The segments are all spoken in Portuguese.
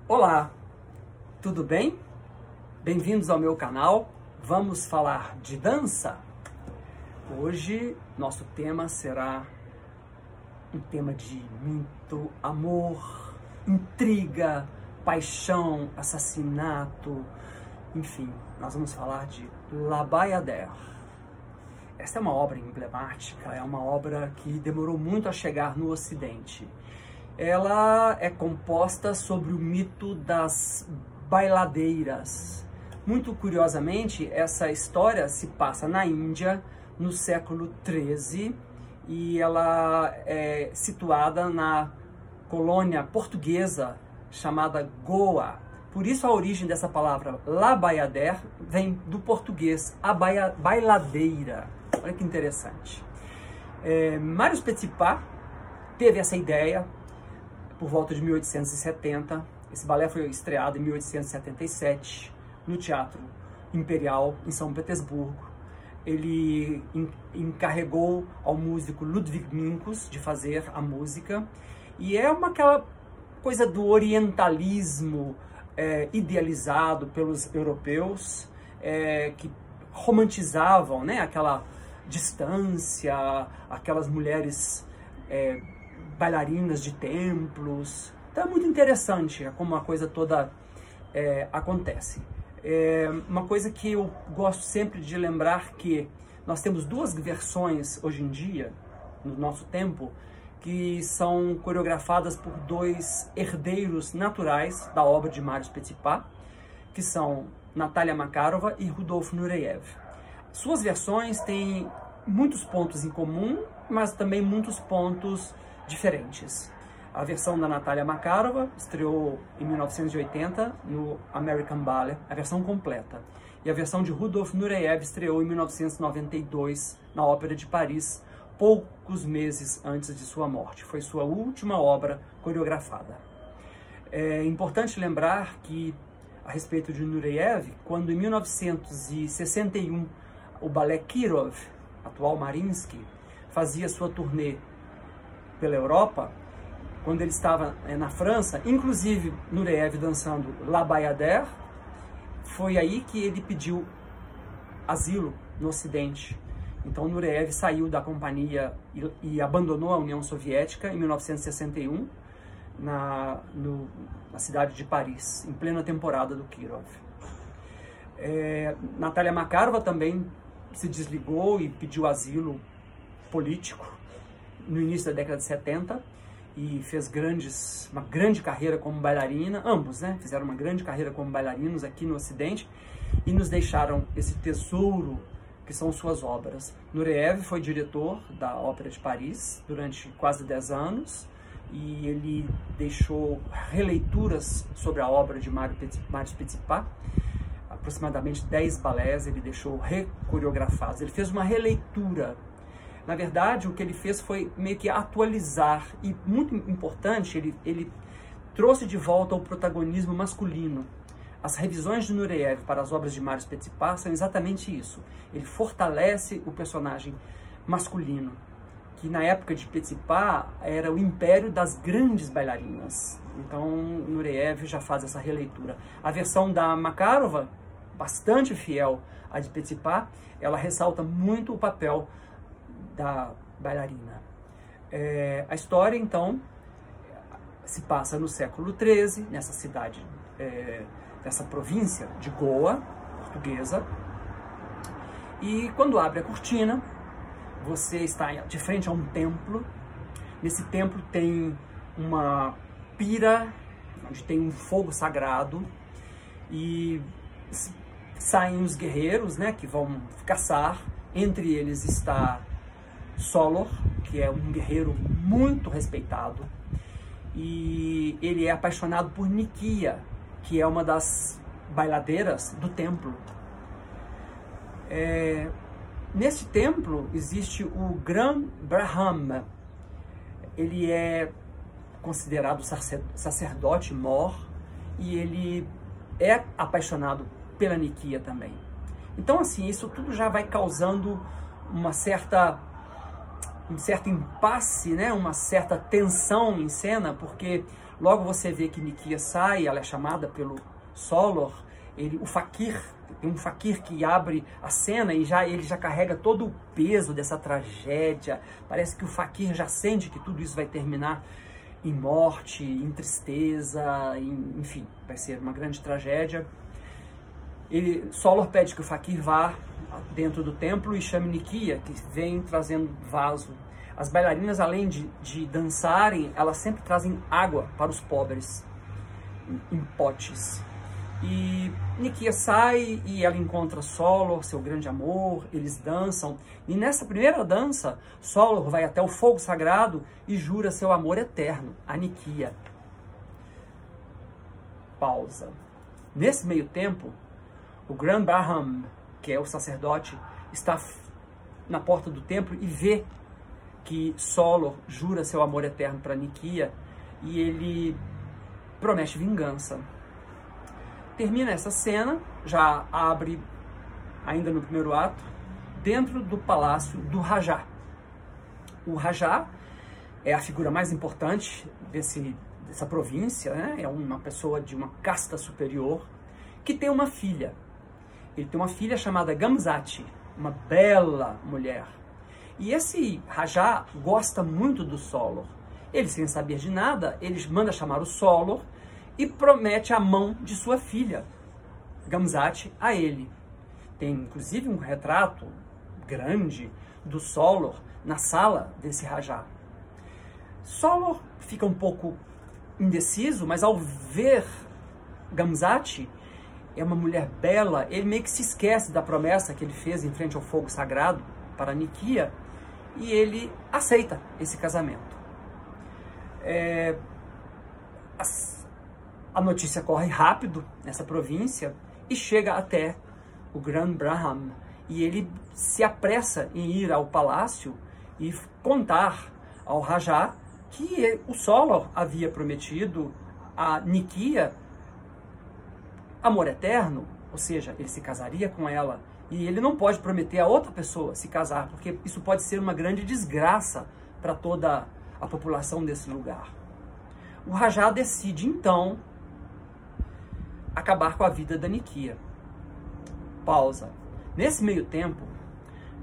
Olá, tudo bem? Bem-vindos ao meu canal. Vamos falar de dança? Hoje nosso tema será um tema de muito amor, intriga, paixão, assassinato, enfim, nós vamos falar de La Bayadère. Essa é uma obra emblemática, é uma obra que demorou muito a chegar no Ocidente. Ela é composta sobre o mito das bailadeiras. Muito curiosamente, essa história se passa na Índia, no século XIII, e ela é situada na colônia portuguesa chamada Goa. Por isso a origem dessa palavra, La Bayadère, vem do português, a bailadeira. Olha que interessante. Marius Petipa teve essa ideia por volta de 1870. Esse balé foi estreado em 1877 no Teatro Imperial, em São Petersburgo. Ele encarregou ao músico Ludwig Minkus de fazer a música. E é aquela coisa do orientalismo idealizado pelos europeus, que romantizavam, né, aquela distância, aquelas mulheres bailarinas de templos. Então é muito interessante como a coisa toda acontece. Uma coisa que eu gosto sempre de lembrar, que nós temos duas versões hoje em dia, no nosso tempo, que são coreografadas por dois herdeiros naturais da obra de Marius Petipa, que são Natalia Makarova e Rudolf Nureyev. Suas versões têm muitos pontos em comum, mas também muitos pontos diferentes. A versão da Natalia Makarova estreou em 1980 no American Ballet, a versão completa. E a versão de Rudolf Nureyev estreou em 1992 na Ópera de Paris, poucos meses antes de sua morte. Foi sua última obra coreografada. É importante lembrar que, a respeito de Nureyev, quando em 1961 o Ballet Kirov, atual Mariinsky, fazia sua turnê pela Europa, quando ele estava na França, inclusive Nureyev dançando La Bayadère, foi aí que ele pediu asilo no Ocidente. Então Nureyev saiu da companhia e abandonou a União Soviética em 1961, na cidade de Paris, em plena temporada do Kirov. Natalia Makarova também se desligou e pediu asilo político no início da década de 70 e fez uma grande carreira como bailarina. Ambos, né, fizeram uma grande carreira como bailarinos aqui no Ocidente e nos deixaram esse tesouro que são suas obras. Nureyev foi diretor da Ópera de Paris durante quase 10 anos e ele deixou releituras sobre a obra de Marius Petipa, aproximadamente 10 balés ele deixou recoreografados. Ele fez uma releitura. Na verdade, o que ele fez foi meio que atualizar, e muito importante, ele trouxe de volta o protagonismo masculino. As revisões de Nureyev para as obras de Marius Petipa são exatamente isso. Ele fortalece o personagem masculino, que na época de Petipa era o império das grandes bailarinas. Então, Nureyev já faz essa releitura. A versão da Makarova, bastante fiel à de Petipa, ela ressalta muito o papel da bailarina. A história, então, se passa no século XIII, nessa cidade, nessa província de Goa, portuguesa, e quando abre a cortina, você está de frente a um templo. Nesse templo tem uma pira, onde tem um fogo sagrado, e saem os guerreiros, né, que vão caçar. Entre eles está Solor, que é um guerreiro muito respeitado, e ele é apaixonado por Nikia, que é uma das bailadeiras do templo. Nesse templo existe o Grand Brahma. Ele é considerado sacerdote mor e ele é apaixonado pela Nikia também. Então, assim, isso tudo já vai causando um certo impasse, né? Uma certa tensão em cena, porque Logo você vê que Nikia sai, ela é chamada pelo Solor, o faquir, tem um faquir que abre a cena e ele já carrega todo o peso dessa tragédia. Parece que o faquir já sente que tudo isso vai terminar em morte, em tristeza, enfim, vai ser uma grande tragédia. Solor pede que o faquir vá dentro do templo e chame Nikia, que vem trazendo vaso. As bailarinas, além de dançarem, elas sempre trazem água para os pobres, em potes. E Nikia sai e ela encontra Solor, seu grande amor, eles dançam. E nessa primeira dança, Solor vai até o fogo sagrado e jura seu amor eterno a Nikia. Pausa. Nesse meio tempo, o Grand Brahman, que é o sacerdote, está na porta do templo e vê que Solor jura seu amor eterno para Nikia e ele promete vingança. Termina essa cena, já abre, ainda no primeiro ato, dentro do palácio do Rajá. O Rajá é a figura mais importante dessa província, né? É uma pessoa de uma casta superior que tem uma filha. Ele tem uma filha chamada Gamzati, uma bela mulher. E esse Rajá gosta muito do Solor. Ele, sem saber de nada, ele manda chamar o Solor e promete a mão de sua filha, Gamzati, a ele. Tem inclusive um retrato grande do Solor na sala desse Rajá. Solor fica um pouco indeciso, mas ao ver Gamzati, é uma mulher bela, ele meio que se esquece da promessa que ele fez em frente ao fogo sagrado para Nikia e ele aceita esse casamento. A notícia corre rápido nessa província e chega até o Grand Brahman e ele se apressa em ir ao palácio e contar ao Rajá que o Solor havia prometido a Nikia amor eterno, ou seja, ele se casaria com ela e ele não pode prometer a outra pessoa se casar, porque isso pode ser uma grande desgraça para toda a população desse lugar. O Rajá decide então acabar com a vida da Nikia. Pausa. Nesse meio tempo,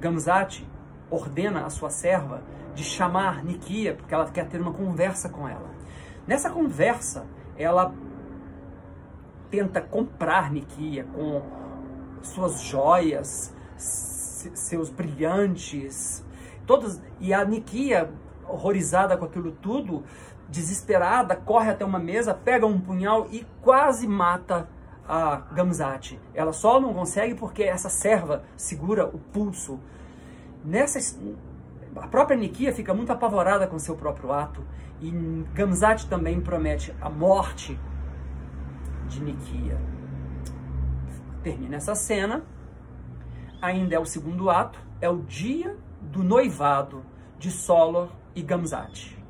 Gamzati ordena a sua serva de chamar Nikia, porque ela quer ter uma conversa com ela. Nessa conversa, ela tenta comprar Nikia com suas joias, seus brilhantes, e a Nikia, horrorizada com aquilo tudo, desesperada, corre até uma mesa, pega um punhal e quase mata a Gamzati. Ela só não consegue porque essa serva segura o pulso. A própria Nikia fica muito apavorada com seu próprio ato e Gamzati também promete a morte de Nikia. Termina essa cena, ainda é o segundo ato, é o dia do noivado de Solor e Gamzati.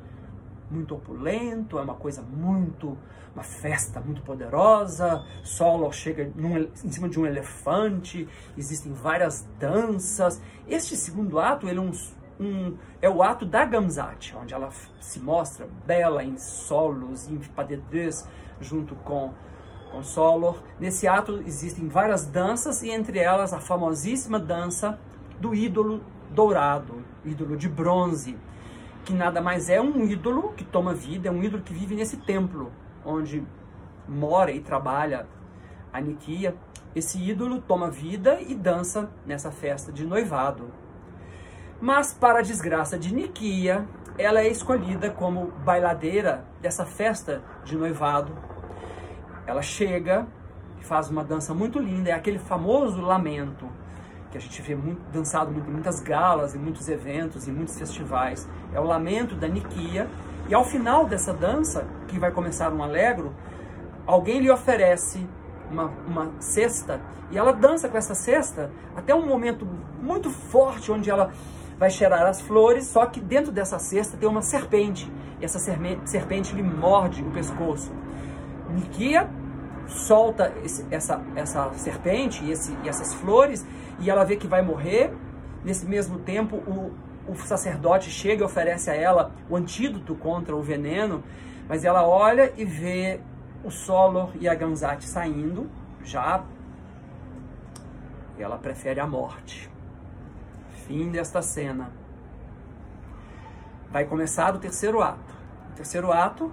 Muito opulento, é uma festa muito poderosa. Solor chega em cima de um elefante, existem várias danças. Este segundo ato, ele é o ato da Gamzati, onde ela se mostra bela em solos, em padedês, junto com Solor. Nesse ato existem várias danças e entre elas a famosíssima dança do ídolo dourado, ídolo de bronze, que nada mais é um ídolo que toma vida, é um ídolo que vive nesse templo onde mora e trabalha a Nikia. Esse ídolo toma vida e dança nessa festa de noivado. Mas, para a desgraça de Nikia, ela é escolhida como bailadeira dessa festa de noivado. Ela chega e faz uma dança muito linda, é aquele famoso lamento que a gente vê dançado em muitas galas, em muitos eventos, em muitos festivais. É o lamento da Nikia. E ao final dessa dança, que vai começar um allegro, alguém lhe oferece uma cesta e ela dança com essa cesta até um momento muito forte, onde ela vai cheirar as flores, só que dentro dessa cesta tem uma serpente, e essa serpente lhe morde o pescoço. Nikia solta essa serpente e essas flores, e ela vê que vai morrer. Nesse mesmo tempo, o sacerdote chega e oferece a ela o antídoto contra o veneno, Mas ela olha e vê o Solor e a Gamzat saindo, já, e ela prefere a morte. Fim desta cena. Vai começar o terceiro ato. O terceiro ato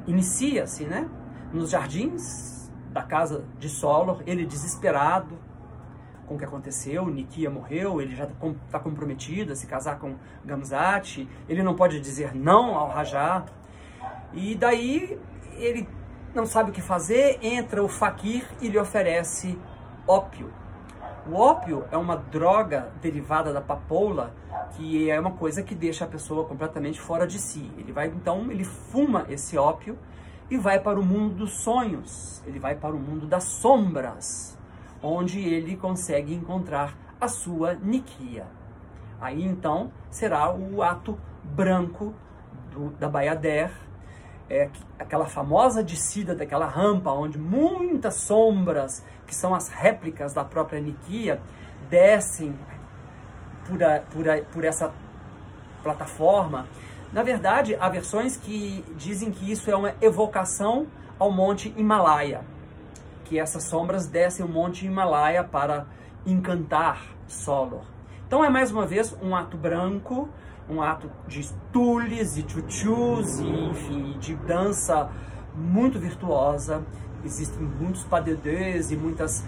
inicia-se, né, nos jardins da casa de Solor, ele desesperado com o que aconteceu. Nikia morreu, ele já está comprometido a se casar com Gamzat, ele não pode dizer não ao Rajá, e daí ele não sabe o que fazer, entra o Fakir e lhe oferece ópio. O ópio é uma droga derivada da papoula, que é uma coisa que deixa a pessoa completamente fora de si. Ele fuma esse ópio e vai para o mundo dos sonhos, ele vai para o mundo das sombras, onde ele consegue encontrar a sua Nikia. Aí então será o ato branco da Bayadère, aquela famosa descida daquela rampa, onde muitas sombras, que são as réplicas da própria Nikia, descem por essa plataforma. Na verdade, há versões que dizem que isso é uma evocação ao Monte Himalaia, que essas sombras descem o Monte Himalaia para encantar Solor. Então é mais uma vez um ato branco, um ato de tules e chuchus, e enfim, de dança muito virtuosa. Existem muitos padedês e muitas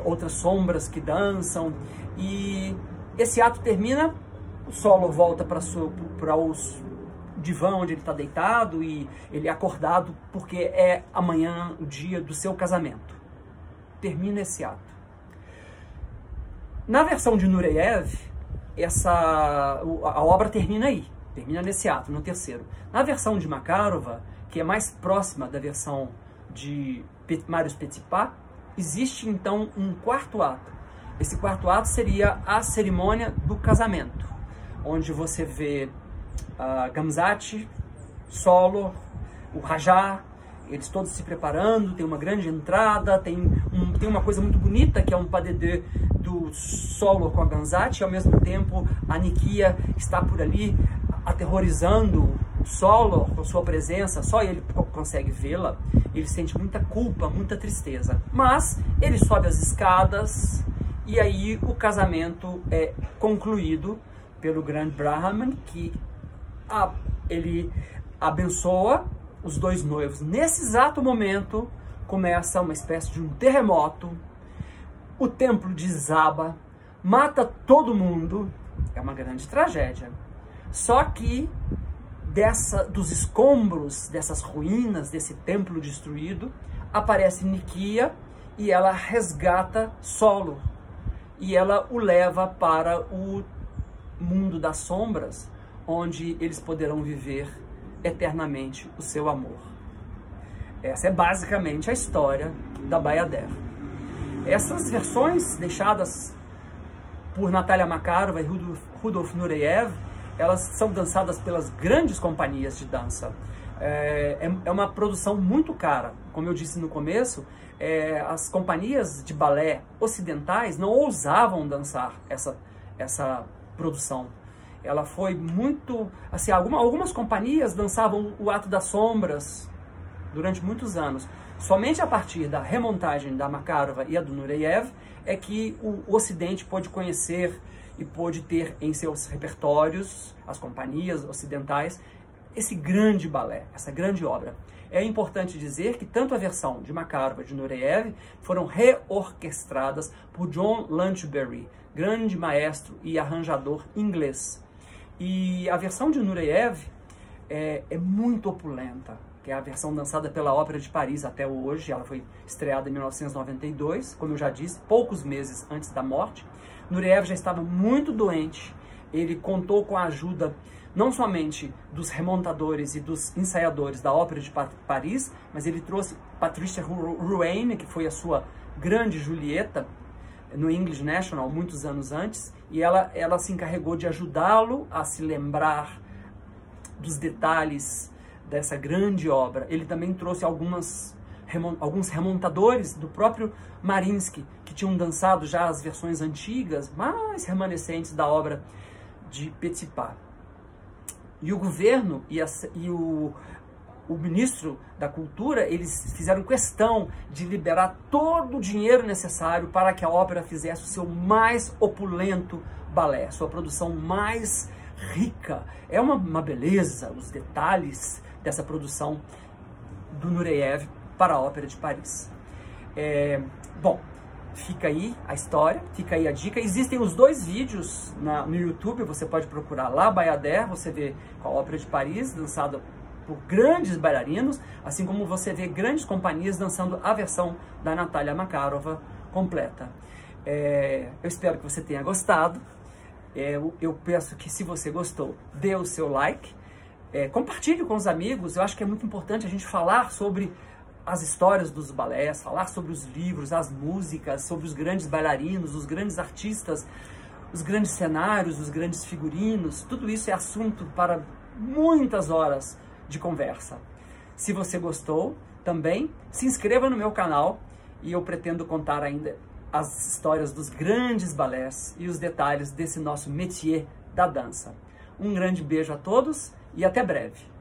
outras sombras que dançam, e esse ato termina, o Solor volta para o divã onde ele está deitado, e ele é acordado porque é amanhã o dia do seu casamento. Termina esse ato. Na versão de Nureyev, a obra termina aí, termina nesse ato, no terceiro. Na versão de Makarova, que é mais próxima da versão de Marius Petipa, existe então um quarto ato. Esse quarto ato seria a cerimônia do casamento, onde você vê Gamzat, Solor, o Rajá, eles todos se preparando, tem uma grande entrada, tem uma coisa muito bonita, que é um padedê do Solor com a Gamzat, e ao mesmo tempo a Nikia está por ali aterrorizando o Solor com sua presença, só ele consegue vê-la, ele sente muita culpa, muita tristeza, mas ele sobe as escadas, e aí o casamento é concluído pelo grande Brahman, que ele abençoa os dois noivos. Nesse exato momento começa uma espécie de um terremoto, o templo desaba, mata todo mundo, é uma grande tragédia. Só que dos escombros, dessas ruínas, desse templo destruído, aparece Nikia e ela resgata Solor, e ela o leva para o mundo das sombras, onde eles poderão viver eternamente o seu amor. Essa é basicamente a história da Bayadère. Essas versões deixadas por Natalia Makarova e Rudolf Nureyev, elas são dançadas pelas grandes companhias de dança. É uma produção muito cara. Como eu disse no começo, as companhias de balé ocidentais não ousavam dançar essa produção. Ela foi muito... assim, algumas companhias dançavam o ato das sombras durante muitos anos. Somente a partir da remontagem da Makarova e a do Nureyev é que o Ocidente pôde conhecer e pôde ter em seus repertórios, as companhias ocidentais, esse grande balé, essa grande obra. É importante dizer que tanto a versão de Makarova e de Nureyev foram reorquestradas por John Lunchbury, grande maestro e arranjador inglês. E a versão de Nureyev é muito opulenta, que é a versão dançada pela Ópera de Paris até hoje. Ela foi estreada em 1992, como eu já disse, poucos meses antes da morte. Nureyev já estava muito doente, ele contou com a ajuda não somente dos remontadores e dos ensaiadores da Ópera de Paris, mas ele trouxe Patricia Ruane, que foi a sua grande Julieta, no English National, muitos anos antes, e ela se encarregou de ajudá-lo a se lembrar dos detalhes dessa grande obra. Ele também trouxe alguns remontadores do próprio Mariinsky, que tinham dançado já as versões antigas, mais remanescentes da obra de Petipa. E o governo e o ministro da Cultura, eles fizeram questão de liberar todo o dinheiro necessário para que a ópera fizesse o seu mais opulento balé, sua produção mais rica. É uma beleza os detalhes dessa produção do Nureyev para a Ópera de Paris. Bom, fica aí a história, fica aí a dica. Existem os 2 vídeos no YouTube, você pode procurar lá, Bayadère, você vê com a Ópera de Paris, dançada por grandes bailarinos, assim como você vê grandes companhias dançando a versão da Natalia Makarova completa. Eu espero que você tenha gostado. Eu peço que, se você gostou, dê o seu like, compartilhe com os amigos. Eu acho que é muito importante a gente falar sobre as histórias dos balés, falar sobre os livros, as músicas, sobre os grandes bailarinos, os grandes artistas, os grandes cenários, os grandes figurinos. Tudo isso é assunto para muitas horas de conversa. Se você gostou, também se inscreva no meu canal, e eu pretendo contar ainda as histórias dos grandes balés e os detalhes desse nosso métier da dança. Um grande beijo a todos e até breve.